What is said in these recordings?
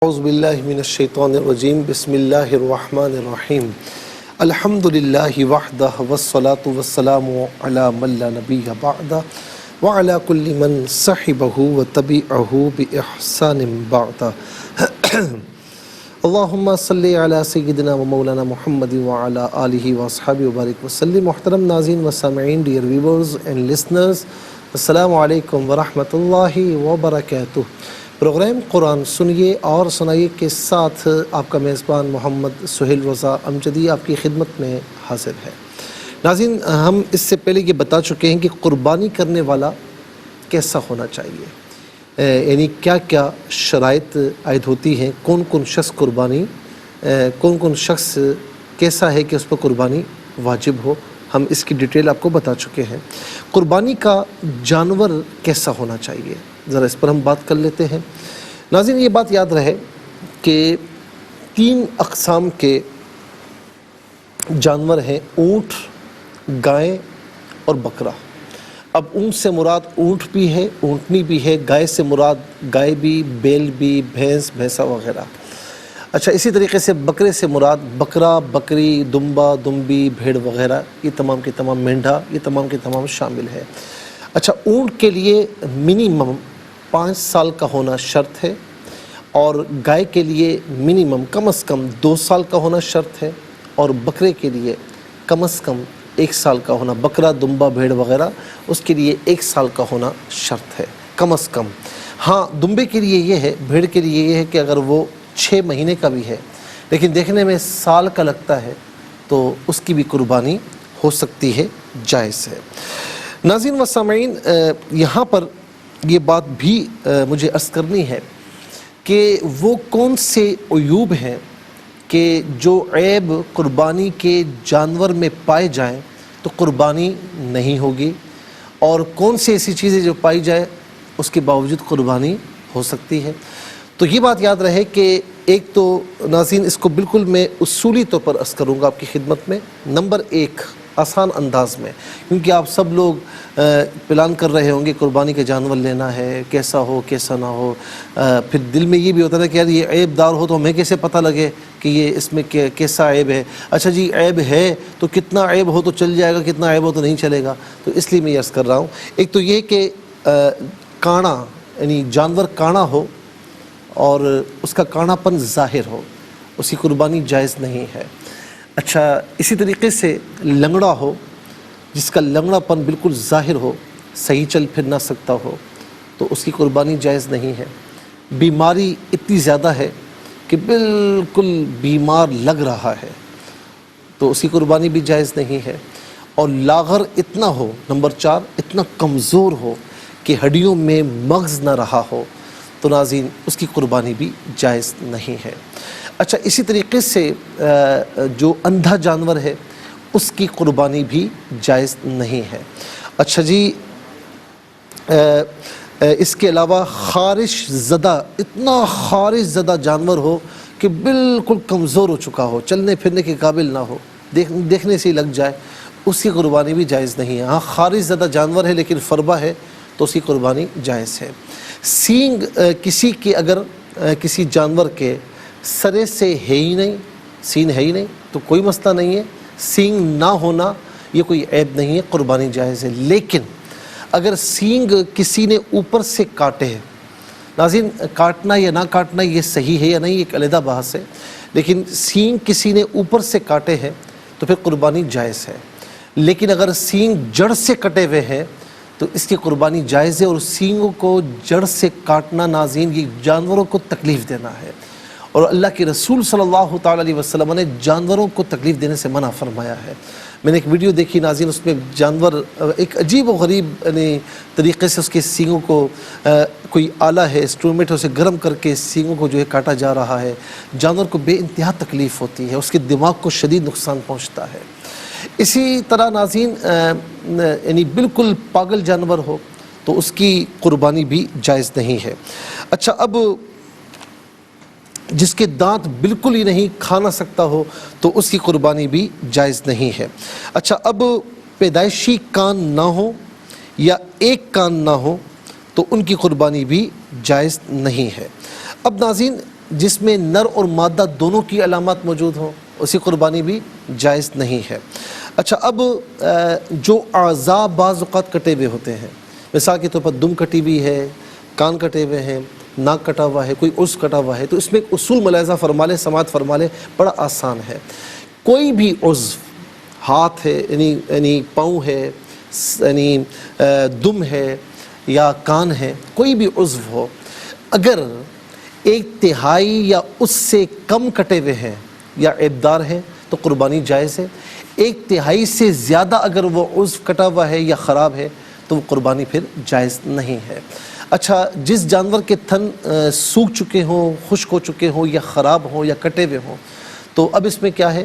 اعوذ باللہ من الشیطان الرجیم بسم اللہ الرحمن الرحیم الحمدللہ وحدہ والصلاة والسلام علی من لا نبی بعدہ وعلی کل من صحبہ وتبعہ بإحسان بعدہ اللہم صلی علی سیدنا و مولانا محمد وعلی آلہ واصحابہ وبارک وسلم۔ محترم ناظرین و سامعین، ڈیئر ویورز اینڈ لسنرز، السلام علیکم ورحمۃ اللہ وبرکاتہ۔ پروگرام قرآن سنیے اور سنائیے کے ساتھ آپ کا میزبان محمد سہیل رضا امجدی آپ کی خدمت میں حاضر ہے۔ ناظرین، ہم اس سے پہلے یہ بتا چکے ہیں کہ قربانی کرنے والا کیسا ہونا چاہیے، یعنی کیا کیا شرائط عائد ہوتی ہیں، کون کون شخص کیسا ہے کہ اس پر قربانی واجب ہو، ہم اس کی ڈیٹیل آپ کو بتا چکے ہیں۔ قربانی کا جانور کیسا ہونا چاہیے، ذرا اس پر ہم بات کر لیتے ہیں۔ ناظرین، یہ بات یاد رہے کہ 3 اقسام کے جانور ہیں: اونٹ، گائے اور بکرا۔ اب اونٹ سے مراد اونٹ بھی ہے، اونٹنی بھی ہے، گائے سے مراد گائے بھی، بیل بھی، بھینسا وغیرہ۔ اچھا، اسی طریقے سے بکرے سے مراد بکرا، بکری، دمبا، دمبی، بھیڑ وغیرہ، یہ تمام کے تمام، مینڈھا، یہ تمام کے تمام شامل ہے۔ اچھا، اونٹ کے لیے منیمم 5 سال کا ہونا شرط ہے، اور گائے کے لیے منیمم کم از کم 2 سال کا ہونا شرط ہے، اور بکرے کے لیے کم از کم 1 سال کا ہونا، بکرا، دمبا، بھیڑ وغیرہ، اس کے لیے 1 سال کا ہونا شرط ہے کم از کم۔ ہاں، دمبے کے لیے یہ ہے، بھیڑ کے لیے یہ ہے کہ اگر وہ 6 مہینے کا بھی ہے لیکن دیکھنے میں سال کا لگتا ہے تو اس کی بھی قربانی ہو سکتی ہے، جائز ہے۔ ناظرین و سامعین، یہاں پر یہ بات بھی مجھے عرض کرنی ہے کہ وہ کون سے عیوب ہیں کہ جو عیب قربانی کے جانور میں پائے جائیں تو قربانی نہیں ہوگی، اور کون سی ایسی چیزیں جو پائی جائے اس کے باوجود قربانی ہو سکتی ہے۔ تو یہ بات یاد رہے کہ ایک تو ناظرین، اس کو بالکل میں اصولی طور پر عرض کروں گا آپ کی خدمت میں۔ نمبر 1، آسان انداز میں، کیونکہ آپ سب لوگ پلان کر رہے ہوں گے قربانی کے جانور لینا ہے، کیسا ہو کیسا نہ ہو، پھر دل میں یہ بھی ہوتا ہے کہ یار یہ عیب دار ہو تو ہمیں کیسے پتہ لگے کہ یہ اس میں کیسا عیب ہے۔ اچھا جی، عیب ہے تو کتنا عیب ہو تو چل جائے گا، کتنا عیب ہو تو نہیں چلے گا، تو اس لیے میں یہ عرض کر رہا ہوں۔ ایک تو یہ کہ کانا، یعنی جانور کانا ہو اور اس کا کانا پن ظاہر ہو، اس کی قربانی جائز نہیں ہے۔ اچھا، اسی طریقے سے لنگڑا ہو، جس کا لنگڑا پن بالکل ظاہر ہو، صحیح چل پھر نہ سکتا ہو، تو اس کی قربانی جائز نہیں ہے۔ بیماری اتنی زیادہ ہے کہ بالکل بیمار لگ رہا ہے تو اس کی قربانی بھی جائز نہیں ہے۔ اور لاغر اتنا ہو، نمبر 4، اتنا کمزور ہو کہ ہڈیوں میں مغز نہ رہا ہو، تو ناظرین اس کی قربانی بھی جائز نہیں ہے۔ اچھا، اسی طریقے سے جو اندھا جانور ہے اس کی قربانی بھی جائز نہیں ہے۔ اچھا جی، اس کے علاوہ خارش زدہ، اتنا خارش زدہ جانور ہو کہ بالکل کمزور ہو چکا ہو، چلنے پھرنے کے قابل نہ ہو، دیکھنے سے ہی لگ جائے، اس کی قربانی بھی جائز نہیں ہے۔ ہاں، خارش زدہ جانور ہے لیکن فربہ ہے تو اس کی قربانی جائز ہے۔ سینگ کسی کے، اگر کسی جانور کے سرے سے ہے ہی نہیں، سین ہے ہی نہیں، تو کوئی مسئلہ نہیں ہے، سینگ نہ ہونا یہ کوئی عیب نہیں ہے، قربانی جائز ہے۔ لیکن اگر سینگ کسی نے اوپر سے کاٹے ہیں، ناظرین کاٹنا یا نہ کاٹنا یہ صحیح ہے یا نہیں ایک علیحدہ بحث ہے، لیکن سینگ کسی نے اوپر سے کاٹے ہیں تو پھر قربانی جائز ہے۔ لیکن اگر سینگ جڑ سے کٹے ہوئے ہیں تو اس کی قربانی جائز ہے، اور سینگوں کو جڑ سے کاٹنا ناظرین یہ جانوروں کو تکلیف دینا ہے، اور اللہ کے رسول صلی اللہ تعالیٰ علیہ وسلم نے جانوروں کو تکلیف دینے سے منع فرمایا ہے۔ میں نے ایک ویڈیو دیکھی ناظرین، اس میں جانور ایک عجیب و غریب طریقے سے اس کے سینگوں کو کوئی آلہ ہے، انسٹرومنٹ ہے، اسے گرم کر کے سینگوں کو جو ہے کاٹا جا رہا ہے۔ جانور کو بے انتہا تکلیف ہوتی ہے، اس کے دماغ کو شدید نقصان پہنچتا ہے۔ اسی طرح ناظرین، یعنی بالکل پاگل جانور ہو تو اس کی قربانی بھی جائز نہیں ہے۔ اچھا، اب جس کے دانت بالکل ہی نہیں، کھا نہ سکتا ہو تو اس کی قربانی بھی جائز نہیں ہے۔ اچھا، اب پیدائشی کان نہ ہو یا ایک کان نہ ہو تو ان کی قربانی بھی جائز نہیں ہے۔ اب ناظرین، جس میں نر اور مادہ دونوں کی علامات موجود ہوں اسی قربانی بھی جائز نہیں ہے۔ اچھا، اب جو اعضاء بعض اوقات کٹے ہوئے ہوتے ہیں، مثال کے طور پر دم کٹی ہوئی ہے، کان کٹے ہوئے ہیں، ناک کٹا ہوا ہے، کوئی عضو کٹا ہوا ہے، تو اس میں ایک اصول ملاحظہ فرما لیں، سماعت فرما لیں، بڑا آسان ہے۔ کوئی بھی عضو، ہاتھ ہے یعنی پاؤں ہے، یعنی دم ہے یا کان ہے، کوئی بھی عضو ہو، اگر 1/3 یا اس سے کم کٹے ہوئے ہیں یا عیبدار ہیں تو قربانی جائز ہے۔ 1/3 سے زیادہ اگر وہ عضو کٹا ہوا ہے یا خراب ہے تو وہ قربانی پھر جائز نہیں ہے۔ اچھا، جس جانور کے تھن سوکھ چکے ہوں، خشک ہو چکے ہوں یا خراب ہوں یا کٹے ہوئے ہوں، تو اب اس میں کیا ہے،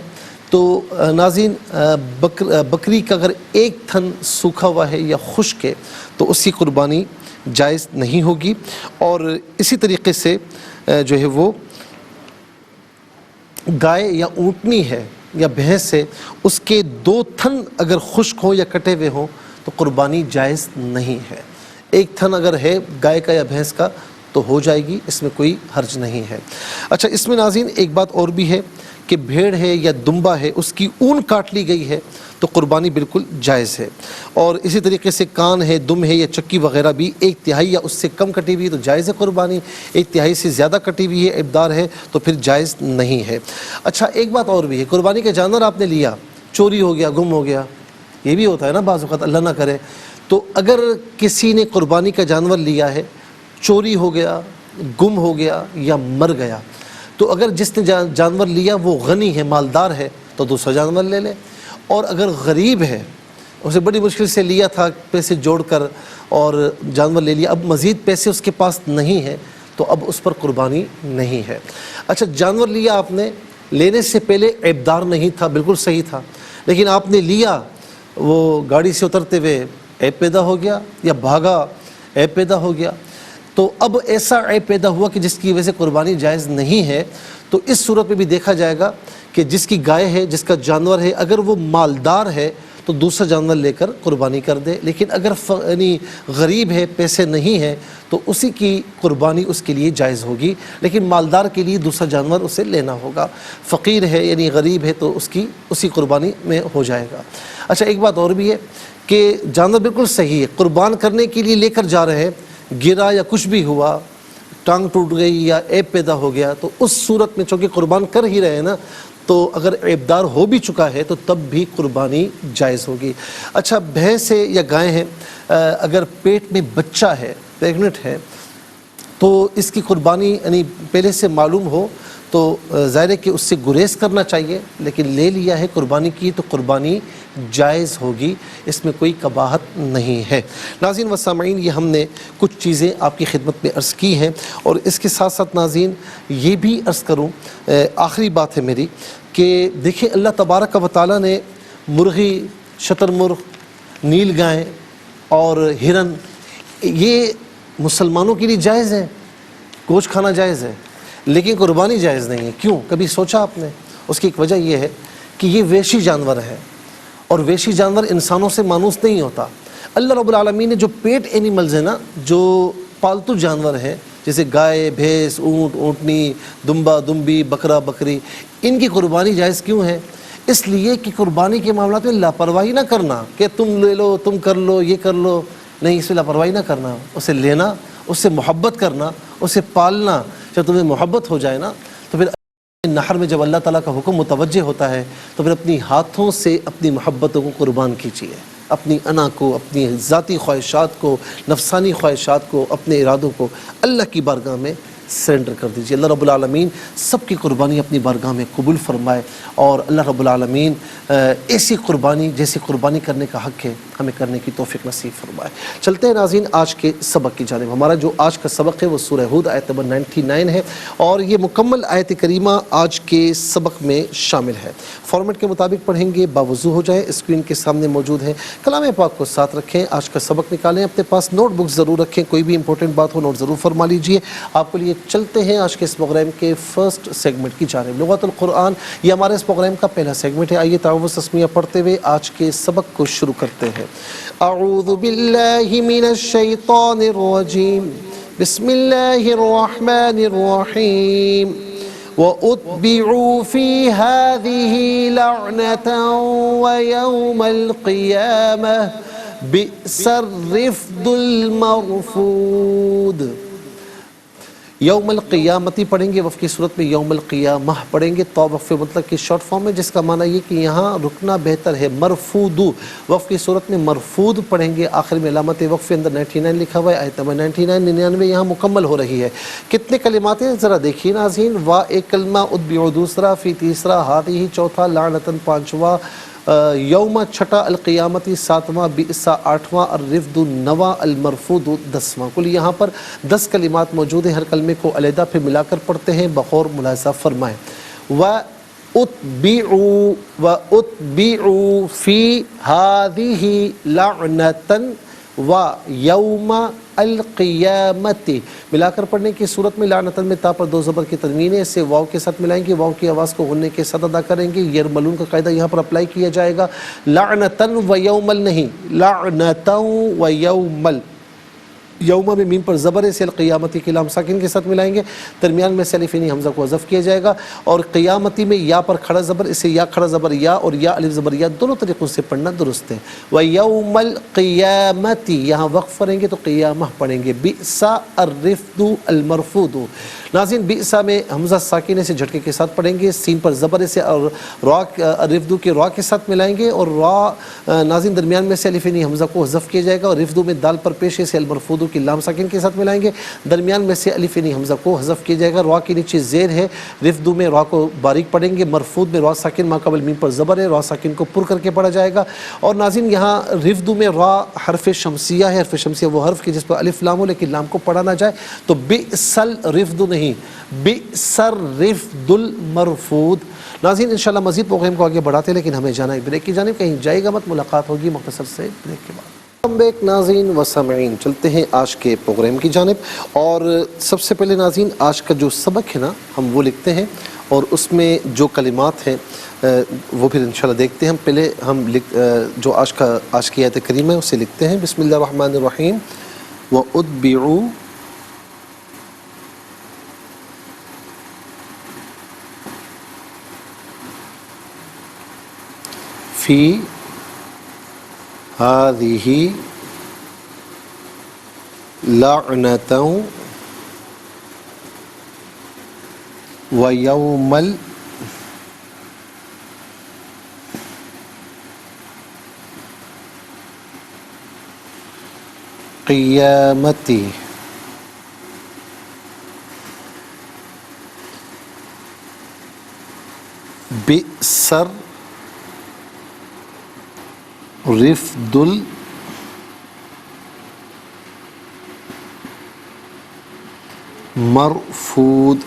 تو ناظرین بکری کا اگر ایک تھن سوکھا ہوا ہے یا خشک ہے تو اس کی قربانی جائز نہیں ہوگی۔ اور اسی طریقے سے جو ہے وہ گائے یا اونٹنی ہے یا بھینس ہے، اس کے 2 تھن اگر خشک ہوں یا کٹے ہوئے ہوں تو قربانی جائز نہیں ہے۔ 1 تھن اگر ہے گائے کا یا بھینس کا تو ہو جائے گی، اس میں کوئی حرج نہیں ہے۔ اچھا، اس میں ناظرین ایک بات اور بھی ہے کہ بھیڑ ہے یا دمبا ہے، اس کی اون کاٹ لی گئی ہے تو قربانی بالکل جائز ہے۔ اور اسی طریقے سے کان ہے، دم ہے یا چکی وغیرہ بھی 1/3 یا اس سے کم کٹی ہوئی ہے تو جائز ہے قربانی، 1/3 سے زیادہ کٹی ہوئی ہے، عیبدار ہے تو پھر جائز نہیں ہے۔ اچھا، ایک بات اور بھی ہے، قربانی کا جانور آپ نے لیا، چوری ہو گیا، گم ہو گیا، یہ بھی ہوتا ہے نا بعض اوقات، اللہ نہ کرے، تو اگر کسی نے قربانی کا جانور لیا ہے، چوری ہو گیا، گم ہو گیا یا مر گیا، تو اگر جس نے جانور لیا وہ غنی ہے، مالدار ہے، تو دوسرا جانور لے لے، اور اگر غریب ہے، اسے بڑی مشکل سے لیا تھا پیسے جوڑ کر اور جانور لے لیا، اب مزید پیسے اس کے پاس نہیں ہے تو اب اس پر قربانی نہیں ہے۔ اچھا، جانور لیا آپ نے، لینے سے پہلے عیبدار نہیں تھا، بالکل صحیح تھا، لیکن آپ نے لیا، وہ گاڑی سے اترتے ہوئے عیب پیدا ہو گیا یا بھاگا، عیب پیدا ہو گیا، تو اب ایسا عیب پیدا ہوا کہ جس کی وجہ سے قربانی جائز نہیں ہے، تو اس صورت میں بھی دیکھا جائے گا کہ جس کی گائے ہے، جس کا جانور ہے، اگر وہ مالدار ہے تو دوسرا جانور لے کر قربانی کر دے، لیکن اگر یعنی غریب ہے، پیسے نہیں ہے، تو اسی کی قربانی اس کے لیے جائز ہوگی، لیکن مالدار کے لیے دوسرا جانور اسے لینا ہوگا۔ فقیر ہے یعنی غریب ہے تو اس کی اسی قربانی میں ہو جائے گا۔ اچھا، ایک بات اور بھی ہے کہ جانور بالکل صحیح ہے، قربان کرنے کے لیے لے کر جا رہے ہیں، گرا یا کچھ بھی ہوا، ٹانگ ٹوٹ گئی یا عیب پیدا ہو گیا، تو اس صورت میں چونکہ قربان کر ہی رہے ہیں نا، تو اگر عیبدار ہو بھی چکا ہے تو تب بھی قربانی جائز ہوگی۔ اچھا، بھینس ہے یا گائے ہیں، اگر پیٹ میں بچہ ہے، پریگننٹ ہے، تو اس کی قربانی یعنی پہلے سے معلوم ہو تو ظاہر ہے کہ اس سے گریز کرنا چاہیے، لیکن لے لیا ہے قربانی کی تو قربانی جائز ہوگی، اس میں کوئی قباحت نہیں ہے۔ ناظرین و سامعین، یہ ہم نے کچھ چیزیں آپ کی خدمت میں عرض کی ہیں، اور اس کے ساتھ ساتھ ناظرین یہ بھی عرض کروں، آخری بات ہے میری، کہ دیکھیں اللہ تبارک و تعالیٰ نے مرغی، شتر مرغ، نیل گائے اور ہرن، یہ مسلمانوں کے لیے جائز ہے، گوشت کھانا جائز ہے، لیکن قربانی جائز نہیں ہے۔ کیوں؟ کبھی سوچا آپ نے؟ اس کی ایک وجہ یہ ہے کہ یہ وحشی جانور ہے، اور وحشی جانور انسانوں سے مانوس نہیں ہوتا۔ اللہ رب العالمین نے جو پیٹ اینیملز ہیں نا، جو پالتو جانور ہیں، جیسے گائے، بھینس، اونٹ، اونٹنی، دمبا، دمبی، بکرا، بکری، ان کی قربانی جائز کیوں ہے؟ اس لیے کہ قربانی کے معاملات میں لاپرواہی نہ کرنا کہ تم لے لو، تم کر لو، یہ کر لو، نہیں، اس میں لاپرواہی نہ کرنا، اسے لینا، اس سے محبت کرنا، اسے پالنا۔ جب تمہیں محبت ہو جائے نا تو پھر نحر میں جب اللہ تعالیٰ کا حکم متوجہ ہوتا ہے تو پھر اپنی ہاتھوں سے اپنی محبتوں کو قربان کیجیے، اپنی انا کو، اپنی ذاتی خواہشات کو، نفسانی خواہشات کو، اپنے ارادوں کو اللہ کی بارگاہ میں سرنڈر کر دیجیے۔ اللہ رب العالمین سب کی قربانی اپنی بارگاہ میں قبول فرمائے، اور اللہ رب العالمین ایسی قربانی جیسی قربانی کرنے کا حق ہے ہمیں کرنے کی توفیق نصیب فرمائے۔ چلتے ہیں ناظرین آج کے سبق کی جانب۔ ہمارا جو آج کا سبق ہے وہ سورہ ہود آیت نمبر 99 ہے، اور یہ مکمل آیت کریمہ آج کے سبق میں شامل ہے۔ فارمیٹ کے مطابق پڑھیں گے، باوضو ہو جائے، اسکرین کے سامنے موجود ہے، کلام پاک کو ساتھ رکھیں، آج کا سبق نکالیں، اپنے پاس نوٹ بک ضرور رکھیں، کوئی بھی امپورٹنٹ بات ہو نوٹ ضرور فرما لیجئے۔ آپ کو لیے چلتے ہیں آج کے اس پروگرام کے فرسٹ سیگمنٹ کی جانب، لغت القرآن۔ یہ ہمارے اس پروگرام کا پہلا سیگمنٹ ہے۔ آئیے تعوذ تسمیہ پڑھتے ہوئے آج کے سبق کو شروع کرتے ہیں۔ اعوذ باللہ من الشیطان الرجیم، بسم اللہ الرحمن الرحیم وَأُتْبِعُوا فِي هَذِهِ لَعْنَةً وَيَوْمَ الْقِيَامَةِ بِئْسَ الرِّفْدُ الْمَرْفُودُ۔ یوم القیامتی پڑھیں گے، وقف کی صورت میں یوم القیامہ پڑھیں گے، تو وقف مطلق کی شارٹ فارم میں، جس کا معنی یہ کہ یہاں رکنا بہتر ہے۔ مرفودو وقف کی صورت میں مرفود پڑھیں گے، آخر میں علامت وقف اندر 99 لکھا ہوا ہے، آیت نمبر 99 یہاں مکمل ہو رہی ہے۔ کتنے کلمات ہیں ذرا دیکھیے ناظرین، وا ایک کلمہ، اتبعو دوسرا، فی تیسرا، ہاتھی چوتھا، لعنتن پانچواں، یوم چھٹا، القیامتی ساتواں، بئسا آٹھواں، الرفد نواں، المرفود 10واں۔ کل یہاں پر 10 کلمات موجود ہیں، ہر کلمے کو علیحدہ پھر ملا کر پڑھتے ہیں، بغور ملاحظہ فرمائیں۔ وَأُتْبِعُوا فِي هَذِهِ لَعْنَةً وَيَوْمَ القیامت، ملا کر پڑھنے کی صورت میں لعنتن میں تا پر 2 زبر کی تنوین ہے، اسے واو کے ساتھ ملائیں گے، واو کی آواز کو غننے کے ساتھ ادا کریں گے، یرملون کا قاعدہ یہاں پر اپلائی کیا جائے گا، لعنتن و یومل نہیں، لعنتن و یومل، یوم میں میم پر زبر ہے، اسے القیامتی کی لام ساکن کے ساتھ ملائیں گے، درمیان میں سے الف حمزہ کو حذف کیا جائے گا، اور قیامتی میں یا پر کھڑا زبر، اسے یا کھڑا زبر یا اور یا الف زبر یا دونوں طریقوں سے پڑھنا درست ہے۔ وَيَوْمَ الْقِيَامَةِ یہاں وقف پڑھیں گے تو قیامہ پڑھیں گے، بئس الرفد المرفود۔ ناظرین بئس میں حمزہ ساکن سے جھٹکے کے ساتھ پڑھیں گے، سین پر زبر سے اور را الرفد کے را کے ساتھ ملائیں گے، اور را ناظرین درمیان میں سے الف حمزہ کو حذف کیا جائے گا، اور رفد میں دال پر پیش سے المرفود کی لام ساکن کے ساتھ ملائیں گے، درمیان میں سے الف حمزہ کو حذف کیا جائے گا، را کے نیچے زیر ہے، رفد میں را کو باریک پڑھیں گے، مرفود میں را ساکن ما قبل میم پر زبر ہے، را ساکن کو پر کر کے پڑھا جائے گا، اور ناظرین یہاں رفد میں را حرف شمسیہ ہے، حرف شمسیہ وہ حرف کی جس پر الف لام ہو لیکن لام کو پڑھا نہ جائے، تو بئس الرفد نہیں، بئس الرفد المرفود۔ ناظرین انشاءاللہ مزید پروگرام کو آگے بڑھاتے ہیں، لیکن ہمیں جانا ہے بریک کی جانب، کہیں جائے گا مت، ملاقات ہوگی مختصر سے بریک کے بعد۔ بیک ناظرین و سامعین، چلتے ہیں آج کے پروگرام کی جانب، اور سب سے پہلے ناظرین آج کا جو سبق ہے نا ہم وہ لکھتے ہیں، اور اس میں جو کلمات ہیں وہ پھر انشاءاللہ دیکھتے ہیں۔ پہلے ہم جو آج کی آیت کریمہ ہے اسے لکھتے ہیں۔ بسم اللہ الرحمن الرحیم وَأُتْبِعُوا فی هذه لعنة ويوم القيامة بئس الرفد المرفود۔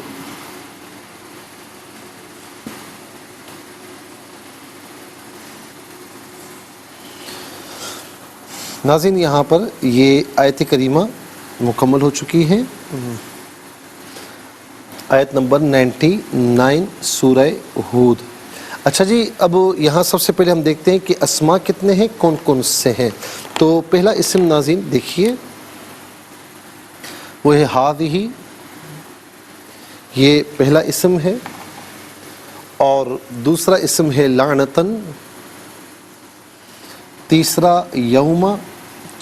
ناظرین یہاں پر یہ آیت کریمہ مکمل ہو چکی ہے، آیت نمبر 99 سورہ ہود۔ اچھا جی، اب یہاں سب سے پہلے ہم دیکھتے ہیں کہ اسماء کتنے ہیں، کون کون سے ہیں۔ تو پہلا اسم ناظرین دیکھیے وہ ہے ہذہ، یہ پہلا اسم ہے، اور دوسرا اسم ہے لعنتن، تیسرا یوم،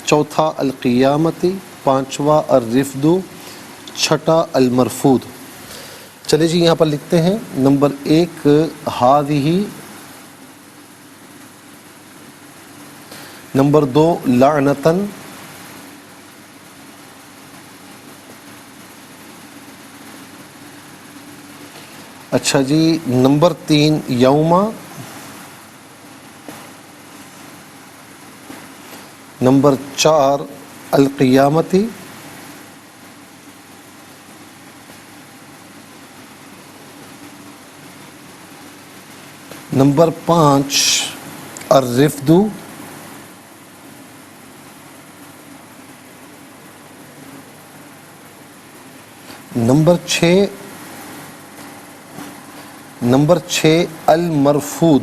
چوتھا القیامتی، پانچواں الرفد، چھٹا المرفود۔ چلے جی یہاں پر لکھتے ہیں، نمبر 1 ہذہ، نمبر 2 لعنتن، اچھا جی نمبر 3 یوم، نمبر 4 القیامتی، نمبر 5 الرفد، نمبر 6 المرفود،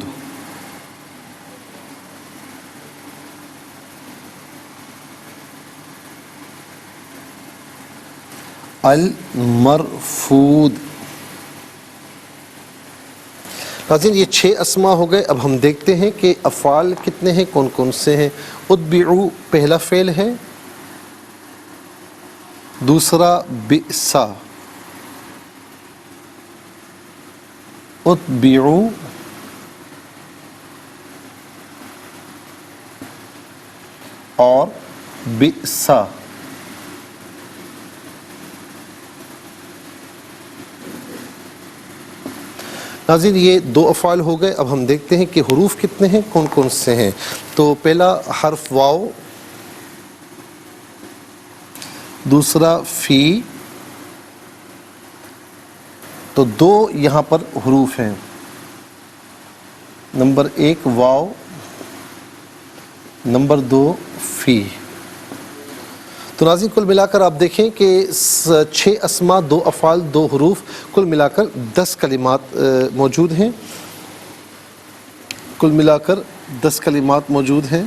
المرفود۔ ناظرین یہ 6 اسماء ہو گئے۔ اب ہم دیکھتے ہیں کہ افعال کتنے ہیں، کون کون سے ہیں۔ اتبعوا پہلا فعل ہے، دوسرا بئسا، اتبعوا اور بئسا۔ ناظرین یہ 2 افعال ہو گئے۔ اب ہم دیکھتے ہیں کہ حروف کتنے ہیں، کون کون سے ہیں۔ تو پہلا حرف واو، دوسرا فی، تو 2 یہاں پر حروف ہیں، نمبر 1 واو، نمبر 2 فی۔ تو ناظرین کل ملا کر آپ دیکھیں کہ 6 اسماء، 2 افعال، 2 حروف، کل ملا کر 10 کلمات موجود ہیں۔ کل ملا کر 10 کلمات موجود ہیں۔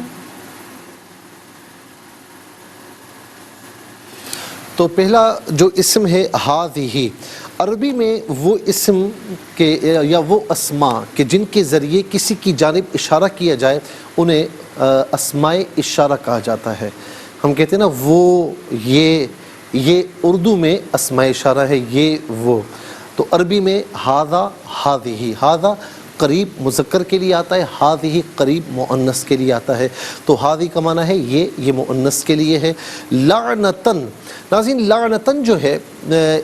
تو پہلا جو اسم ہے ہذہ، عربی میں وہ اسم کے یا وہ اسماء کہ جن کے ذریعے کسی کی جانب اشارہ کیا جائے انہیں اسماء اشارہ کہا جاتا ہے۔ ہم کہتے ہیں نا وہ یہ اردو میں اسماء اشارہ ہے، یہ وہ۔ تو عربی میں ھذا، ھذہ، ھذا قریب مذکر کے لیے آتا ہے، ھذہ قریب مؤنث کے لیے آتا ہے۔ تو ھذہ کا معنی ہے یہ مؤنث کے لیے ہے۔ لعنتن، ناظرین لعنتن جو ہے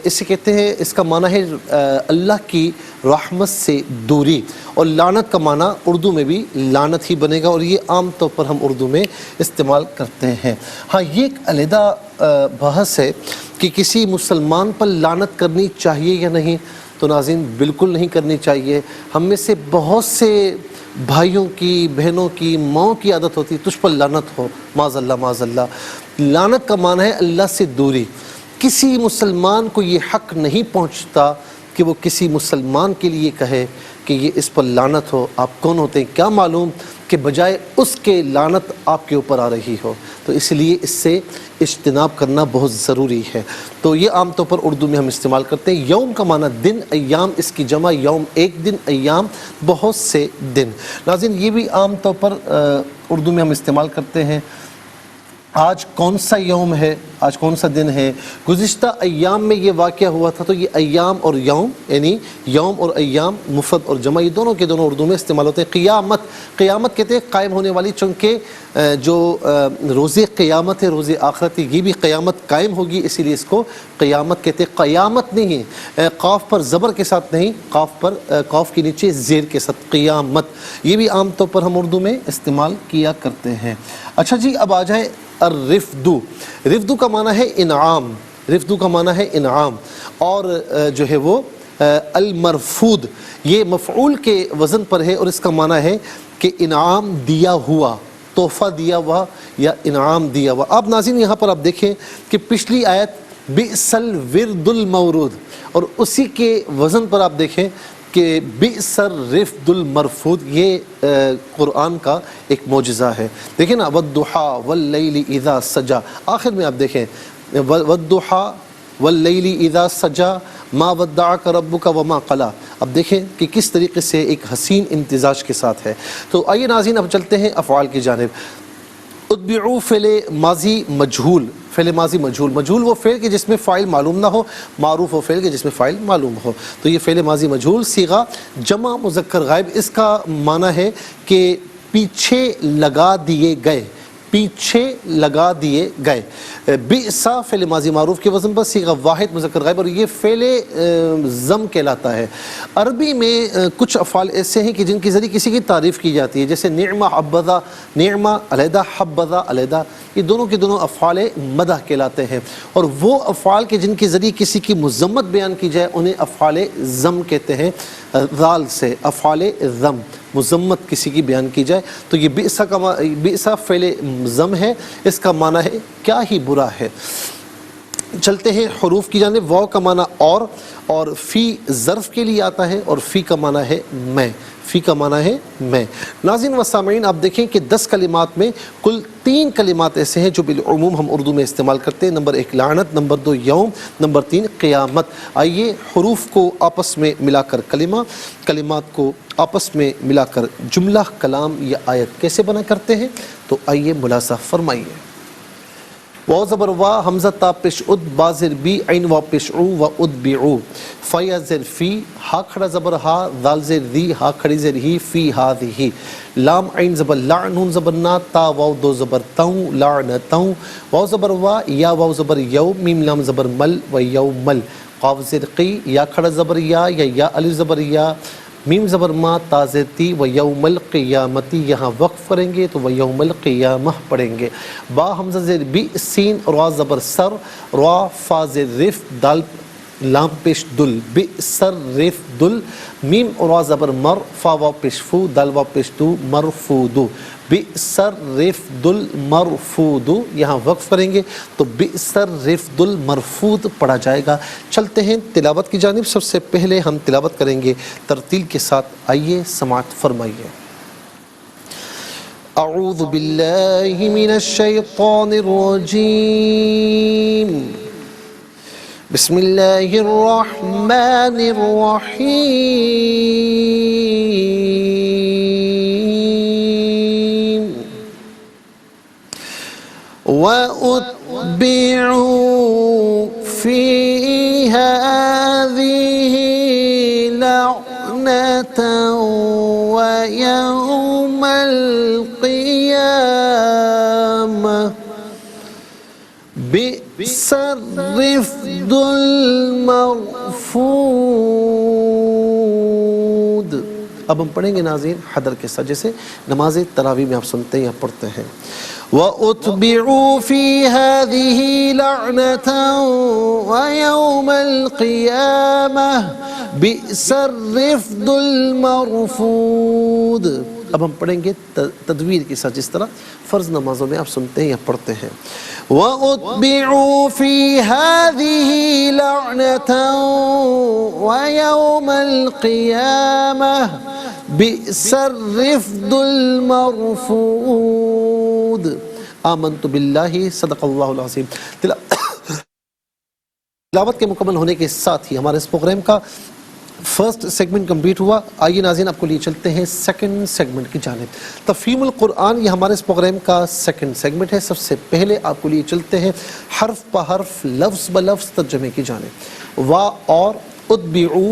اسے کہتے ہیں، اس کا معنی ہے اللہ کی رحمت سے دوری، اور لعنت کا معنی اردو میں بھی لعنت ہی بنے گا، اور یہ عام طور پر ہم اردو میں استعمال کرتے ہیں۔ ہاں یہ ایک علیحدہ بحث ہے کہ کسی مسلمان پر لعنت کرنی چاہیے یا نہیں۔ تو ناظرین بالکل نہیں کرنی چاہیے۔ ہم میں سے بہت سے بھائیوں کی، بہنوں کی، ماؤں کی عادت ہوتی ہے تجھ پر لعنت ہو، معاذ اللہ معاذ اللہ۔ لعنت کا معنی ہے اللہ سے دوری۔ کسی مسلمان کو یہ حق نہیں پہنچتا کہ وہ کسی مسلمان کے لیے کہے کہ یہ اس پر لعنت ہو۔ آپ کون ہوتے ہیں کیا معلوم کہ بجائے اس کے لعنت آپ کے اوپر آ رہی ہو۔ تو اس لیے اس سے اجتناب کرنا بہت ضروری ہے۔ تو یہ عام طور پر اردو میں ہم استعمال کرتے ہیں۔ یوم کا معنی دن، ایام اس کی جمع یوم ایک دن، ایام بہت سے دن۔ ناظرین یہ بھی عام طور پر اردو میں ہم استعمال کرتے ہیں۔ آج کون سا یوم ہے، آج کون سا دن ہے، گزشتہ ایام میں یہ واقعہ ہوا تھا۔ تو یہ ایام اور یوم یعنی یوم اور ایام مفرد اور جمع یہ دونوں کے دونوں اردو میں استعمال ہوتے ہیں۔ قیامت، قیامت کہتے ہیں قائم ہونے والی، چونکہ جو روز قیامت ہے، روز آخرت ہے، یہ بھی قیامت قائم ہوگی، اسی لیے اس کو قیامت کہتے ہیں۔ قیامت نہیں ہے، قاف پر زبر کے ساتھ نہیں، قاف کے نیچے زیر کے ساتھ، قیامت۔ یہ بھی عام طور پر ہم اردو میں استعمال کیا کرتے ہیں۔ اچھا جی اب آ جائے الرفدو۔ رفدو کا معنی ہے انعام، رفدو کا معنی ہے انعام، اور جو ہے وہ المرفود یہ مفعول کے وزن پر ہے، اور اس کا معنی ہے کہ انعام دیا ہوا، تحفہ دیا ہوا یا انعام دیا ہوا۔ اب ناظرین یہاں پر آپ دیکھیں کہ پچھلی آیت بئس الورد المورود، اور اسی کے وزن پر آپ دیکھیں کہ بئس الرفد المرفود، یہ قرآن کا ایک معجزہ ہے۔ دیکھیں نا والضحیٰ واللیل اذا سجا، آخر میں آپ دیکھیں والضحیٰ واللیل اذا سجا ما ودعک ربک وما قلی۔ اب دیکھیں کہ کس طریقے سے ایک حسین امتزاج کے ساتھ ہے۔ تو آئیے ناظرین اب چلتے ہیں افعال کی جانب۔ اتبعوا فعل ماضی مجہول، فعل ماضی مجہول، مجہول وہ فعل کہ جس میں فاعل معلوم نہ ہو، معروف وہ فعل کہ جس میں فاعل معلوم ہو۔ تو یہ فعل ماضی مجہول صیغہ جمع مذکر غائب، اس کا معنی ہے کہ پیچھے لگا دیے گئے، پیچھے لگا دیے گئے۔ بئسا فعل ماضی معروف کے وزن پر صیغہ واحد مذکر غائب، اور یہ فعل ضم کہلاتا ہے۔ عربی میں کچھ افعال ایسے ہیں کہ جن کے ذریعے کسی کی تعریف کی جاتی ہے، جیسے نعمہ حبذا، نعمہ علیحدہ، حبذا علیحدہ، یہ دونوں کے دونوں افعال مدح کہلاتے ہیں۔ اور وہ افعال کے جن کے ذریعے کسی کی مذمت بیان کی جائے انہیں افعال ذم کہتے ہیں، ذال سے افعال ذم، مذمت کسی کی بیان کی جائے۔ تو یہ بئسا فعل ذم ہے، اس کا معنی ہے کیا ہی برا ہے۔ چلتے ہیں حروف کی جانب. واو کا معنی اور فی ظرف کے لیے آتا ہے اور فی کا معنی ہے میں. فی کا معنی ہے میں. ناظرین و سامعین آپ دیکھیں کہ 10 کلمات میں کل 3 کلمات ایسے ہیں جو بالعموم ہم اردو میں استعمال کرتے ہیں. نمبر 1 لعنت، نمبر 2 یوم، نمبر 3 قیامت. آئیے حروف کو آپس میں ملا کر کلمات کو آپس میں ملا کر جملہ، کلام یا آیت کیسے بنا کرتے ہیں، تو آئیے ملاحظہ فرمائیے. واو زبر وا، حمزہ تا پیش اد، با زیر بی، عین وا پیش او و ادبعو. فیا زیر فی، ہا کھڑا زبر ہا، دال زیر دی، ہا کھڑی زیر ہی، فی ہادہی. لام عین زبر لا، نون زبر نا، تا واو دو زبر تاؤں، لعنتاؤں. واو زبر وا، یا واو زبر یو، میم لام زبر مل و یومل. قاف زیر قی، یا کھڑا زبر یا الف زبر یا، میم زبر ما، تا زیر تی و یوم القیامتی. یہاں وقف کریں گے تو و یوم القیامہ پڑھیں گے. با حمزہ زیر بی، سین را زبر سر، را فا زیر رف، دال لام پیش دل، بی سر رف دل. میم را زبر مر، فا واو پیش فو، دال واو پیش دو، مرفودو. بئسر رفد المرفود. یہاں وقف کریں گے تو بئسر رفد المرفود پڑھا جائے گا. چلتے ہیں تلاوت کی جانب. سب سے پہلے ہم تلاوت کریں گے ترتیل کے ساتھ. آئیے سماعت فرمائیے. اعوذ باللہ من الشیطان الرجیم. بسم اللہ الرحمن الرحیم. وَأُتْبِعُوا فِي هَذِهِ لَعْنَةً وَيَوْمَ الْقِيَامَةِ بِئْسَ الرِّفْدُ الْمَرْفُودُ. اب ہم پڑھیں گے ناظرین حدر کے ساتھ، جیسے نماز تراویح میں آپ سنتے ہیں یا پڑھتے ہیں. وَأُتْبِعُوا فِي هَذِهِ لَعْنَةً وَيَوْمَ الْقِيَامَةِ بِئْسَ الرِّفْدُ الْمَرْفُودُ. اب ہم پڑھیں گے تدویر کے ساتھ، جس طرح فرض نمازوں میں آپ سنتے ہیں یا پڑھتے ہیں. وَأُتْبِعُوا فِي هَذِهِ لَعْنَةً وَيَوْمَ الْقِيَامَةِ بِئْسَ الرِّفْدُ الْمَرْفُودُ. آمنت باللہ صدق اللہ العظیم. تلاوت کے مکمل ہونے کے ساتھ ہی ہمارے اس پروگرام کا فرسٹ سیگمنٹ کمپلیٹ ہوا. آئیے ناظرین آپ کو لیے چلتے ہیں سیکنڈ سیگمنٹ کی جانب. تفہیم القرآن یہ ہمارے اس پروگرام کا سیکنڈ سیگمنٹ ہے. سب سے پہلے آپ کو لیے چلتے ہیں حرف بحرف، لفظ بلفظ ترجمے کی جانب. وا اور اتبعو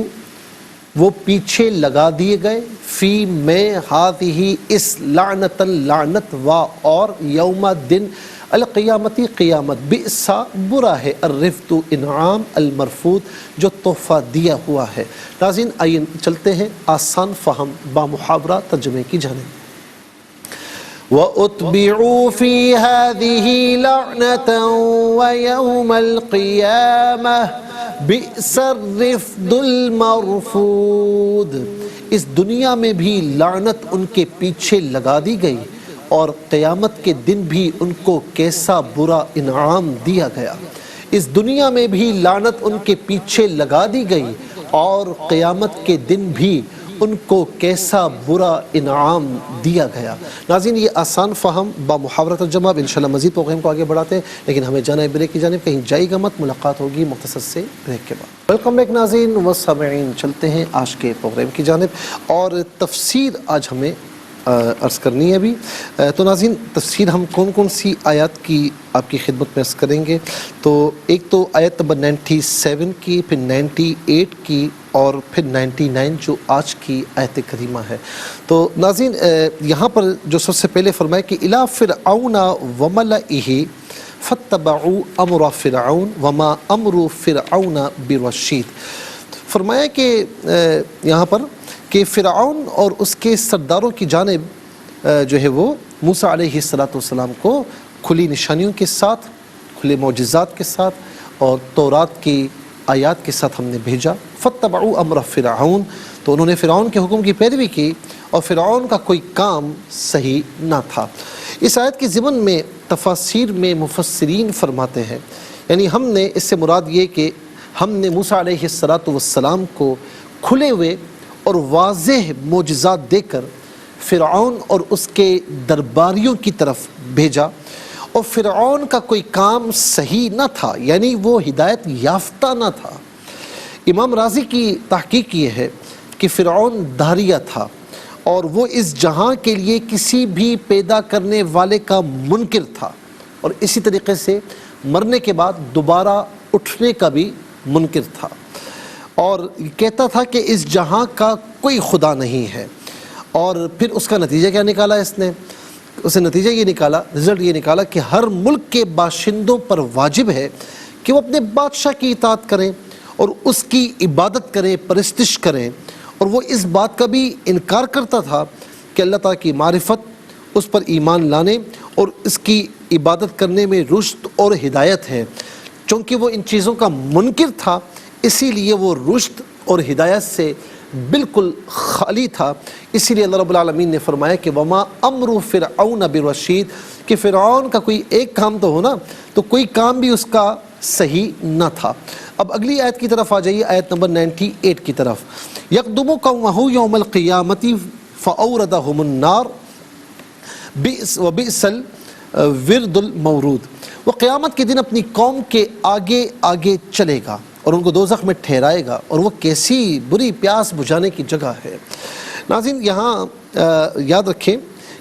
وہ پیچھے لگا دیے گئے، فی میں، ہاتھی اس، لعنت لعنت، وا اور، یوم دن، القیامتی قیامت، بئسا برا ہے، الرفد انعام، المرفود جو تحفہ دیا ہوا ہے. ناظرین آئیے چلتے ہیں آسان فہم با محاورہ ترجمے کی جانب. وَأُتْبِعُوا فِي هَذِهِ لَعْنَةً وَيَوْمَ الْقِيَامَةِ بِئْسَ الرِّفْدُ الْمَرْفُودُ. اس دنیا میں بھی لعنت ان کے پیچھے لگا دی گئی اور قیامت کے دن بھی ان کو کیسا برا انعام دیا گیا. اس دنیا میں بھی لعنت ان کے پیچھے لگا دی گئی اور قیامت کے دن بھی ان کو کیسا برا انعام دیا گیا. ناظرین یہ آسان فہم با محاورہ ترجمہ. اب انشاءاللہ مزید پروگرام کو آگے بڑھاتے ہیں، لیکن ہمیں جانا ہے بریک کی جانب. کہیں جائے گا مت، ملاقات ہوگی مختصر سے بریک کے بعد. ویلکم بیک ناظرین و سامعین. چلتے ہیں آج کے پروگرام کی جانب اور تفسیر آج ہمیں عرض کرنی ہے ابھی. تو ناظرین تفسیر ہم کون کون سی آیات کی آپ کی خدمت میں عرض کریں گے. تو ایک تو آیت نمبر 97 کی، پھر 98 کی اور پھر 99 جو آج کی آیت کریمہ ہے. تو ناظرین یہاں پر جو سب سے پہلے فرمایا کہ الی فرعون وملئہ فاتبعوا امر فرعون وما امر فرعون برشید. فرمایا کہ یہاں پر کہ فرعون اور اس کے سرداروں کی جانب جو ہے وہ موسیٰ علیہ السلام کو کھلی نشانیوں کے ساتھ، کھلے معجزات کے ساتھ اور تورات کی آیات کے ساتھ ہم نے بھیجا. فاتبعوا امر فرعون، تو انہوں نے فرعون کے حکم کی پیروی کی اور فرعون کا کوئی کام صحیح نہ تھا. اس آیت کے ضمن میں تفاسیر میں مفسرین فرماتے ہیں یعنی ہم نے اس سے مراد یہ کہ ہم نے موسیٰ علیہ السلام کو کھلے ہوئے اور واضح معجزات دے کر فرعون اور اس کے درباریوں کی طرف بھیجا، اور فرعون کا کوئی کام صحیح نہ تھا، یعنی وہ ہدایت یافتہ نہ تھا۔ امام رازی کی تحقیق یہ ہے کہ فرعون داہریہ تھا اور وہ اس جہاں کے لیے کسی بھی پیدا کرنے والے کا منکر تھا، اور اسی طریقے سے مرنے کے بعد دوبارہ اٹھنے کا بھی منکر تھا، اور کہتا تھا کہ اس جہاں کا کوئی خدا نہیں ہے۔ اور پھر اس کا نتیجہ کیا نکالا؟ اسے نتیجہ یہ نکالا، رزلٹ یہ نکالا کہ ہر ملک کے باشندوں پر واجب ہے کہ وہ اپنے بادشاہ کی اطاعت کریں اور اس کی عبادت کریں، پرستش کریں، اور وہ اس بات کا بھی انکار کرتا تھا کہ اللہ تعالیٰ کی معرفت، اس پر ایمان لانے اور اس کی عبادت کرنے میں رشد اور ہدایت ہے۔ چونکہ وہ ان چیزوں کا منکر تھا، اسی لیے وہ رشد اور ہدایت سے بالکل خالی تھا۔ اسی لیے اللہ رب العالمین نے فرمایا کہ وما امر فرعون برشید، کہ فرعون کا کوئی ایک کام تو ہونا، تو کوئی کام بھی اس کا صحیح نہ تھا۔ اب اگلی آیت کی طرف آ جائیے، آیت نمبر 98 کی طرف۔ یقدم قومہ یوم القیامۃ فاوردہم النار وبئس الورد المورود، وہ قیامت کے دن اپنی قوم کے آگے آگے چلے گا اور ان کو دوزخ میں ٹھہرائے گا، اور وہ کیسی بری پیاس بجھانے کی جگہ ہے۔ ناظرین، یہاں یاد رکھیں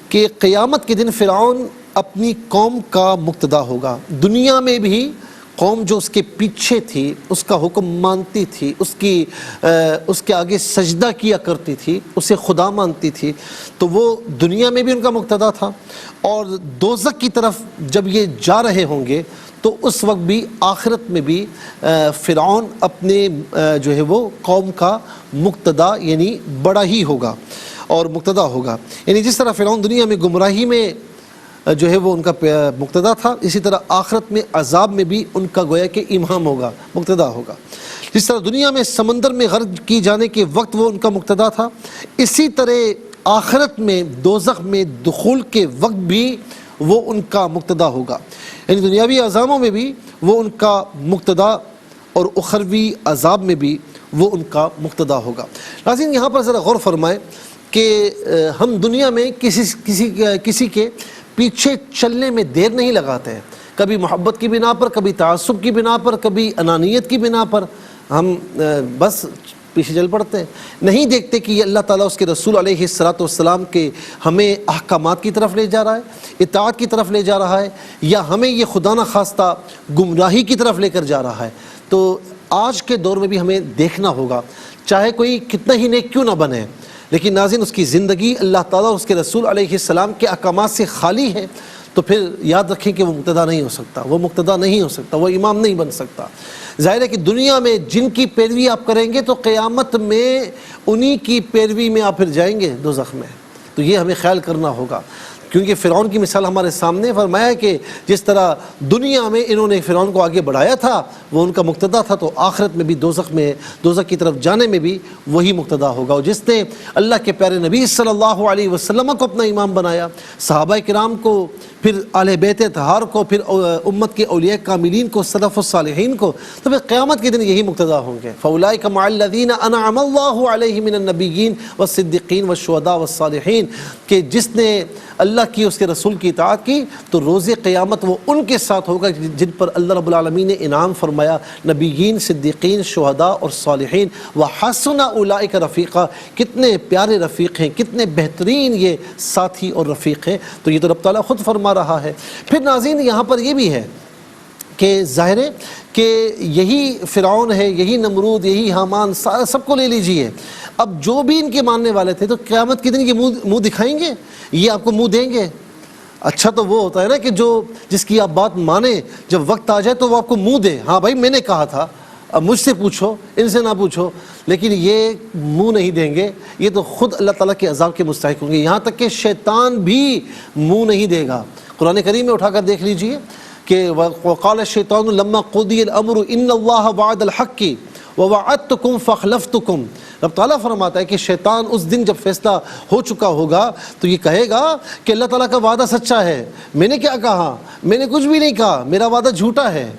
کہ قیامت کے دن فرعون اپنی قوم کا مقتدا ہوگا۔ دنیا میں بھی قوم جو اس کے پیچھے تھی، اس کا حکم مانتی تھی، اس کے آگے سجدہ کیا کرتی تھی، اسے خدا مانتی تھی، تو وہ دنیا میں بھی ان کا مقتدا تھا، اور دوزخ کی طرف جب یہ جا رہے ہوں گے تو اس وقت بھی آخرت میں بھی فرعون اپنے جو ہے وہ قوم کا مقتدا یعنی بڑا ہی ہوگا اور مقتدا ہوگا۔ یعنی جس طرح فرعون دنیا میں گمراہی میں جو ہے وہ ان کا مقتدا تھا، اسی طرح آخرت میں عذاب میں بھی ان کا گویا کہ امام ہوگا، مقتدا ہوگا۔ جس طرح دنیا میں سمندر میں غرق کی جانے کے وقت وہ ان کا مقتدا تھا، اسی طرح آخرت میں دوزخ میں دخول کے وقت بھی وہ ان کا مقتدا ہوگا۔ یعنی دنیاوی عذابوں میں بھی وہ ان کا مقتدا اور اخروی عذاب میں بھی وہ ان کا مقتدا ہوگا۔ ناظرین، یہاں پر ذرا غور فرمائیں کہ ہم دنیا میں کسی کے پیچھے چلنے میں دیر نہیں لگاتے ہیں، کبھی محبت کی بنا پر، کبھی تعصب کی بنا پر، کبھی انانیت کی بنا پر ہم بس پیچھے چل پڑتے ہیں، نہیں دیکھتے کہ یہ اللہ تعالیٰ اس کے رسول علیہ السلام کے ہمیں احکامات کی طرف لے جا رہا ہے، اطاعت کی طرف لے جا رہا ہے، یا ہمیں یہ خدا نخواستہ گمراہی کی طرف لے کر جا رہا ہے۔ تو آج کے دور میں بھی ہمیں دیکھنا ہوگا، چاہے کوئی کتنا ہی نیک کیوں نہ بنے، لیکن ناظرین اس کی زندگی اللہ تعالیٰ اور اس کے رسول علیہ السلام کے احکامات سے خالی ہے، تو پھر یاد رکھیں کہ وہ مقتدا نہیں ہو سکتا، وہ مقتدا نہیں ہو سکتا، وہ امام نہیں بن سکتا۔ ظاہر ہے کہ دنیا میں جن کی پیروی آپ کریں گے تو قیامت میں انہی کی پیروی میں آپ پھر جائیں گے دوزخ میں، تو یہ ہمیں خیال کرنا ہوگا۔ کیونکہ فرعون کی مثال ہمارے سامنے فرمایا کہ جس طرح دنیا میں انہوں نے فرعون کو آگے بڑھایا تھا، وہ ان کا مقتدا تھا، تو آخرت میں بھی دوزخ کی طرف جانے میں بھی وہی مقتدا ہوگا۔ اور جس نے اللہ کے پیارے نبی صلی اللہ علیہ وسلم کو اپنا امام بنایا، صحابہ کرام کو، پھر اہل بیت اطہار کو، پھر امت کے اولیاء کاملین کو، سلف الصالحین کو، تو پھر قیامت کے دن یہی مقتدا ہوں گے۔ فَأُولَٰئِكَ مَعَ الَّذِينَ أَنْعَمَ اللَّهُ عَلَيْهِم مِّنَ النَّبِيِّينَ وَالصِّدِّقِينَ وَالشُّهَدَاءِ وَالصَّالِحِينَ، کہ جس نے اللہ کی، اس کے رسول کی اطاعت کی تو روز قیامت وہ ان کے ساتھ ہوگا جن پر اللہ رب العالمین نے انعام فرمایا، نبیین، صدیقین، شہداء اور صالحین۔ وَحَسُنَ أُولَٰئِكَ رَفِيقًا، کتنے پیارے رفیق ہیں، کتنے بہترین یہ ساتھی اور رفیق ہیں۔ تو یہ تو رب تعالیٰ خود فرما رہا ہے۔ پھر ناظرین یہاں پر یہ بھی ہے کہ ظاہر ہے کہ یہی فرعون ہے، یہی نمرود، یہی حامان، سب کو لے لیجئے، اب جو بھی ان کے ماننے والے تھے تو قیامت کے دن یہ منہ دکھائیں گے، یہ آپ کو منہ دیں گے؟ اچھا تو وہ ہوتا ہے نا کہ جس کی آپ بات مانیں، جب وقت آ جائے تو وہ آپ کو منہ دے، ہاں بھائی میں نے کہا تھا، اب مجھ سے پوچھو، ان سے نہ پوچھو، لیکن یہ منہ نہیں دیں گے، یہ تو خود اللہ تعالیٰ کے عذاب کے مستحق ہوں گے۔ یہاں تک کہ شیطان بھی منہ نہیں دے گا۔ قرآن کریم میں اٹھا کر دیکھ لیجئے کہ وقال الشیطان لما قضی الامر ان اللہ وعد الحق ووعدتکم فاخلفتکم، رب تعالیٰ فرماتا ہے کہ شیطان اس دن جب فیصلہ ہو چکا ہوگا تو یہ کہے گا کہ اللہ تعالیٰ کا وعدہ سچا ہے، میں نے کیا کہا؟ میں نے کچھ بھی نہیں کہا، میرا وعدہ جھوٹا ہے،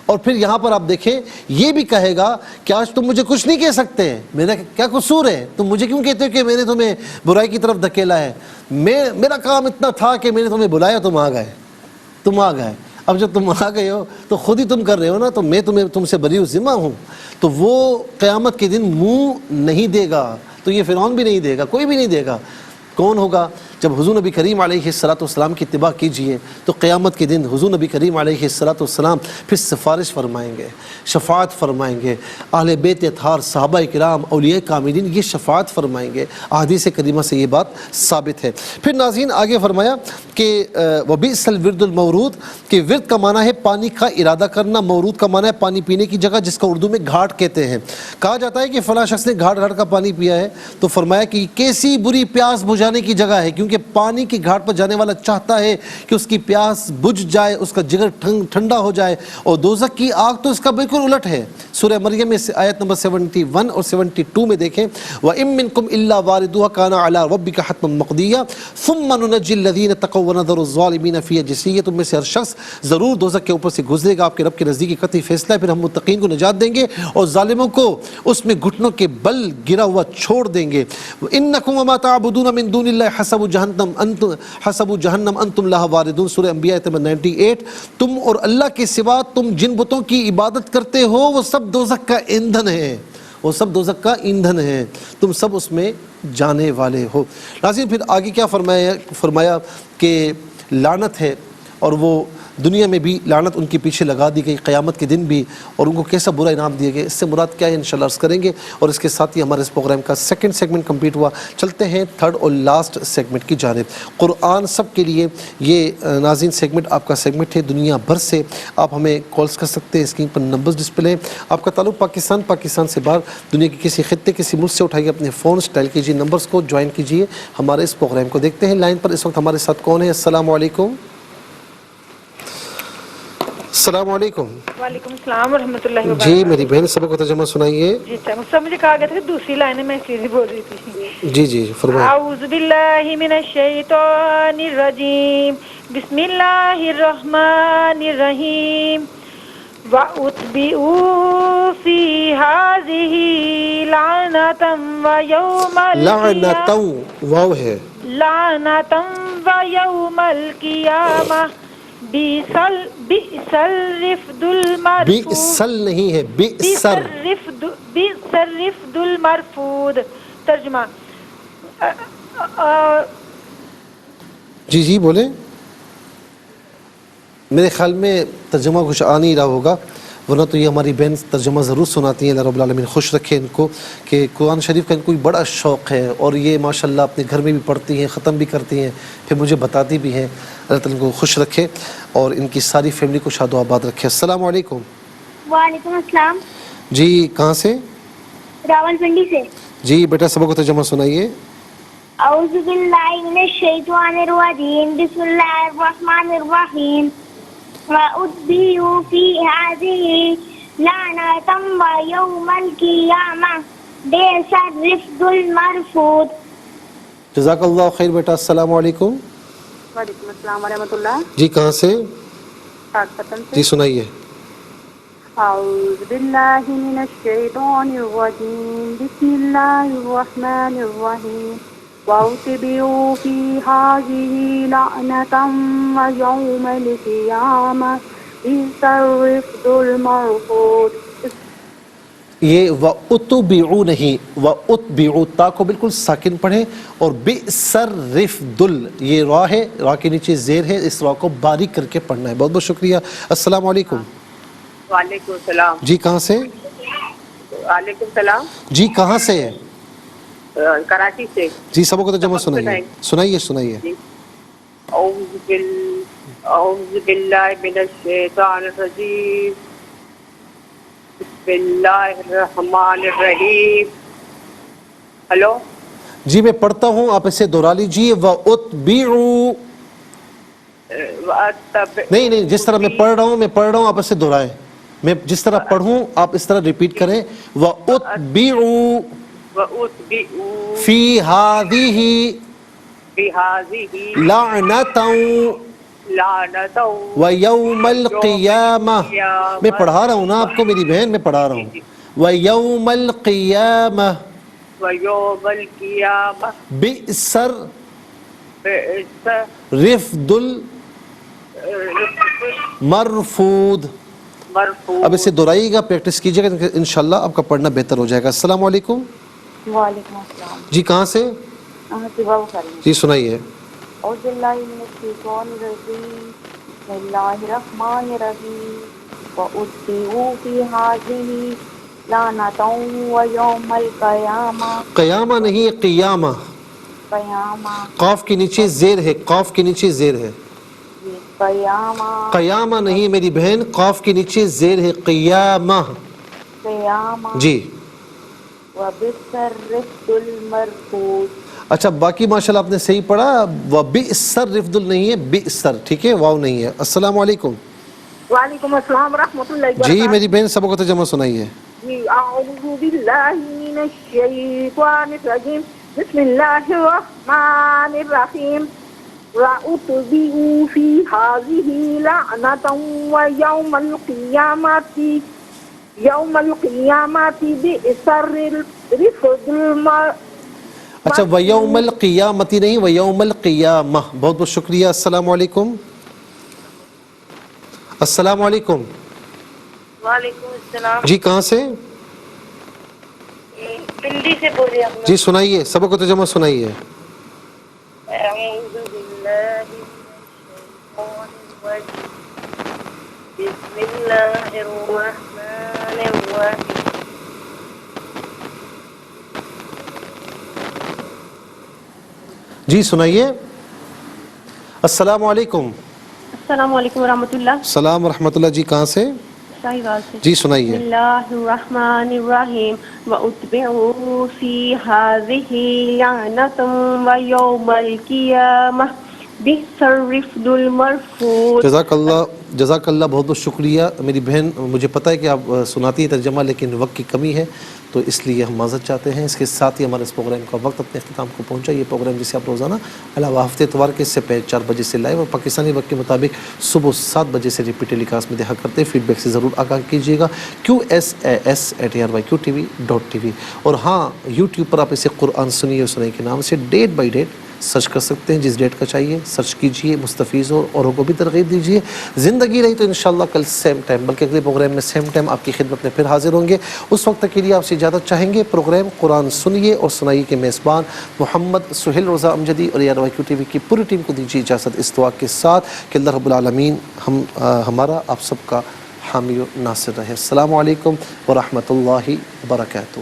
اور پھر یہاں پر آپ دیکھیں یہ بھی کہے گا کہ آج تم مجھے کچھ نہیں کہہ سکتے، میرا کیا قصور ہے، تم مجھے کیوں کہتے ہو کہ میں نے تمہیں برائی کی طرف دھکیلا ہے، میرا کام اتنا تھا کہ میں نے تمہیں بلایا، تم آ گئے، اب جب تم آ گئے ہو تو خود ہی تم کر رہے ہو نا، تو میں تم سے بری ذمہ ہوں. تو وہ قیامت کے دن منہ نہیں دے گا، تو یہ فرعون بھی نہیں دے گا، کوئی بھی نہیں دے گا. کون ہوگا؟ جب حضور نبی کریم علیہ السلام کی اتباع کیجئے تو قیامت کے دن حضور نبی کریم علیہ السلام پھر سفارش فرمائیں گے، شفاعت فرمائیں گے. اہل بیت اطہار، صحابہ کرام، اولیاء کاملین یہ شفاعت فرمائیں گے. احادیث کریمہ سے یہ بات ثابت ہے. پھر ناظرین آگے فرمایا کہ وبئس الورد المورود، کہ ورد کا معنی ہے پانی کا ارادہ کرنا، مورود کا معنی ہے پانی پینے کی جگہ، جس کو اردو میں گھاٹ کہتے ہیں. کہا جاتا ہے کہ فلاں شخص نے گھاٹ کا پانی پیا ہے، تو فرمایا کہ کیسی بری پیاس بجھانے کی جگہ ہے، کیونکہ پانی کی گھاٹ پر جانے والا چاہتا ہے کہ اس کی پیاس بجھ جائے، اس کا جگر ٹھنڈا ہو جائے. اور دوزخ کی آگ تو اس کا بالکل الٹ ہے. سورہ مریم میں آیت نمبر 71 اور 72 میں دیکھیں، وَإِن مِّنكُمْ إِلَّا وَارِدُهَا كَانَ عَلَىٰ رَبِّكَ حَتْمًا مَّقْضِيًّا ثُمَّ نُنَجِّي الَّذِينَ اتَّقَوْا وَنَذَرُ الظَّالِمِينَ فِيهَا جِثِيًّا. تم میں سے ہر شخص ضرور دوزخ کے اوپر سے گزرے گا، آپ کے رب کے نزدیک قطعی فیصلہ ہے، پھر ہم متقین کو نجات دیں گے اور ظالموں کو اس میں گھٹنوں کے بل گرا ہوا چھوڑ دیں گے. إِنَّكُمْ وَمَا تَعْبُدُونَ مِن دُونِ اللَّهِ حَسَبُ جَهَنَّمَ أَنْتُمْ لَهَا وَارِدُونَ. سورہ انبیاء آیت نمبر 98. تم اور اللہ کے سوا تم جن بتوں کی عبادت کرتے ہو وہ سب دوزخ کا ایندھن ہے، وہ سب دوزخ کا ایندھن ہے، تم سب اس میں جانے والے ہو. ناظرین پھر آگے کیا فرمایا کہ لعنت ہے، اور وہ دنیا میں بھی لعنت ان کے پیچھے لگا دی گئی، قیامت کے دن بھی، اور ان کو کیسا برا انعام دیا گیا. اس سے مراد کیا ہے انشاءاللہ عرض کریں گے. اور اس کے ساتھ ہی ہمارے اس پروگرام کا سیکنڈ سیگمنٹ کمپلیٹ ہوا. چلتے ہیں تھرڈ اور لاسٹ سیگمنٹ کی جانب. قرآن سب کے لیے یہ ناظرین سیگمنٹ آپ کا سیگمنٹ ہے. دنیا بھر سے آپ ہمیں کالز کر سکتے ہیں، اسکرین پر نمبرز ڈسپلے ہیں. آپ کا تعلق پاکستان سے باہر دنیا کے کسی خطے کسی ملک سے اٹھائیے، اپنے فون ڈائل کیجیے، نمبرز کو جوائن کیجیے ہمارے اس پروگرام کو. دیکھتے ہیں لائن پر اس وقت ہمارے ساتھ کون ہے. السلام علیکم. السلام علیکم. وعلیکم السلام ورحمۃ اللہ وبرکاتہ. جی میری بہن سبق کو ترجمہ سنائیے. جی اچھا، مجھے کہا گیا تھا کہ دوسری لائن میں سیدھی بول رہی تھی. جی فرمائیں. اعوذ باللہ من الشیطان الرجیم، بسم اللہ الرحمن الرحیم. وَأُتْبِعُوا فِي هَٰذِهِ لَعْنَةً وَيَوْمَ لعنتاً واو ہے، لَعْنَةً وَيَوْمَ الْقِيَامَةِ بئس الرفد المرفود. بئسل نہیں ہے، بئسر. بئس الرفد المرفود. ترجمہ جی بولیں. میرے خیال میں ترجمہ کچھ آ نہیں رہا ہوگا، ورنہ تو یہ ہماری بہن ترجمہ ضرور سناتی ہیں. اللہ رب العالمین خوش رکھے ان کو کہ قرآن شریف کا ان کو بڑا شوق ہے، اور یہ ماشاءاللہ اپنے گھر میں بھی پڑھتی ہیں، ختم بھی کرتی ہیں، پھر مجھے بتاتی بھی ہیں. اللہ تعالیٰ ان کو خوش رکھے اور ان کی ساری فیملی کو شاد و آباد رکھے. السلام علیکم. وعلیکم السلام. جی کہاں سے؟ راول پنڈی سے. جی بیٹا سبق کو ترجمہ سنائیے. اعوذ باللہ من الشیطان الرجیم، بسم اللہ الرحمن الرحیم. وَأُتْبِعُوا فِي هَٰذِهِ لَعْنَةً وَيَوْمَ الْقِيَامَةِ بِئْسَ الرِّفْدُ الْمَرْفُودُ. جزاک اللہ خیر بیٹا. السلام علیکم. وعلیکم السلام ورحمۃ اللہ. جی کہاں سے؟ پاکستان سے. جی سنائیے. اعوذ باللہ من الشیطان الرجیم، بسم اللہ الرحمن الرحیم. وَأُتْبِعُوا فِي هَٰذِهِ لَعْنَةً وَيَوْمَ الْقِيَامَةِ بِئْسَ الرِّفْدُ الْمَرْفُودُ. یہ وَأُتْبِعُوا نہیں، وَأُتْبِعُوا تا کو بالکل ساکن پڑھیں، اور بِئْسَ الرِّفْدُ یہ را ہے، را کے نیچے زیر ہے، اس را کو باریک کر کے پڑھنا ہے. بہت بہت شکریہ. السلام علیکم. وعلیکم السلام. جی کہاں سے؟ وعلیکم السلام. جی کہاں سے؟ کراچی سے. جی سبق کو ترجمہ سنائیے. سنائیے. اعوذ باللہ من الشیطان الرجیم، بسم اللہ الرحمن الرحیم. ہلو جی میں پڑھتا ہوں، آپ اسے دہرا لیجیے. وَأُتْبِعُوا نہیں، جس طرح میں پڑھ رہا ہوں آپ اسے دہرائیں. میں جس طرح پڑھوں آپ اس طرح ریپیٹ کریں. وَأُتْبِعُوا فِي هَٰذِهِ لَعْنَةً لعنتا وَيَوْمَ الْقِيَامَةِ میں پڑھا رہا ہوں نا آپ کو میری بہن، میں پڑھا رہا ہوں. وَيَوْمَ الْقِيَامَةِ ويوم القيامة بِئْسَ بئس الرِّفْدُ المرفود. مرفوع. اب اسے دہرائیے گا، پریکٹس کیجیے گا، انشاءاللہ آپ کا پڑھنا بہتر ہو جائے گا. السلام علیکم. وعلیکم السلام. جی کہاں سے؟ صبح بخاری. جی سنائیے. اعوذ باللہ من الشیطان الرجیم. بسم اللہ الرحمن الرحیم. وَأُتْبِعُوا فِي هَٰذِهِ لَعْنَةً وَيَوْمَ الْقِیامَةِ. قیامہ نہیں، قیامہ. قیامہ. قاف کے نیچے زیر ہے، قاف کے نیچے زیر ہے. قیامہ. قیامہ نہیں میری بہن، قاف کے نیچے زیر ہے، قیامہ. قیامہ. جی وَبِئْسَ الرِّفْدُ الْمَرْفُودُ. اچھا باقی ماشاءاللہ آپ نے صحیح پڑھا. وَبِئْسَ الرِّفْدُ نہیں ہے، بِئْسَ، ٹھیک ہے، واو نہیں ہے. السلام علیکم. وعلیکم السلام ورحمۃ اللہ جی میری بہن سبق کو ترجمہ سنائیے. جی اعوذ باللہ من الشیطان الرجیم بسم اللہ الرحمن الرحیم وَأُتْبِعُوا فِي هَٰذِهِ لَعْنَةً وَيَوْمَ الْقِيَامَةِ بِئْسَ الرِّفْدُ اچھا وَيَوْمَ الْقِيَامَةِ نہیں، وَيَوْمَ الْقِيَامَةِ. بہت بہت شکریہ. السلام علیکم. السلام علیکم. وعلیکم السلام. جی کہاں سے؟ پنڈی سے بول رہے ہیں. جی سنائیے، سبق کو ترجمہ سنائیے. اعوذ باللہ من الشیطان الرجیم. بسم اللہ الرحمن الرحیم. جی سنائیے. السلام علیکم. السلام علیکم ورحمۃ اللہ. السلام ورحمۃ اللہ. جی کہاں سے؟ شاہیوال سے. جی بسم سنائیے. اللہ الرحمن الرحیم وَأُتْبِعُوا فِي هَٰذِهِ لَعْنَةً وَيَوْمَ الْقِيَامَةِ بِئْسَ الرِّفْدُ الْمَرْفُودُ. جزاک اللہ بہت بہت شکریہ میری بہن. مجھے پتہ ہے کہ آپ سناتی ہیں ترجمہ، لیکن وقت کی کمی ہے تو اس لیے ہم معذرت چاہتے ہیں. اس کے ساتھ ہی ہمارے اس پروگرام کا وقت اپنے اختتام کو پہنچا. یہ پروگرام جسے آپ روزانہ علاوہ ہفتے اتوار کے اس سے پہلے 4 بجے سے لائیو اور پاکستانی وقت کے مطابق صبح 7 بجے سے ریپیٹ ٹیلی کاسٹ میں دیکھا کرتے ہیں. فیڈ بیک سے ضرور آگاہ کیجیے گا. QSAS@ryqtv.tv. اور ہاں یوٹیوب پر آپ اسے قرآن سنیے اور سنائی کے نام سے ڈیٹ بائی ڈیٹ سرچ کر سکتے ہیں. جس ڈیٹ کا چاہیے سرچ کیجئے، مستفیض ہو، اوروں کو بھی ترغیب دیجئے. زندگی رہی تو انشاءاللہ کل سیم ٹائم، بلکہ اگلے پروگرام میں سیم ٹائم آپ کی خدمت میں پھر حاضر ہوں گے. اس وقت تک کے لیے آپ سے اجازت چاہیں گے. پروگرام قرآن سنیے اور سنائیے کے میزبان محمد سہیل رضا امجدی اور RYQ TV کی پوری ٹیم کو دیجیے اجازت اس دعا کے ساتھ کہ اللہ رب العالمین ہمارا آپ سب کا حامی و ناصر رہے. السلام علیکم ورحمۃ اللہ وبرکاتہ.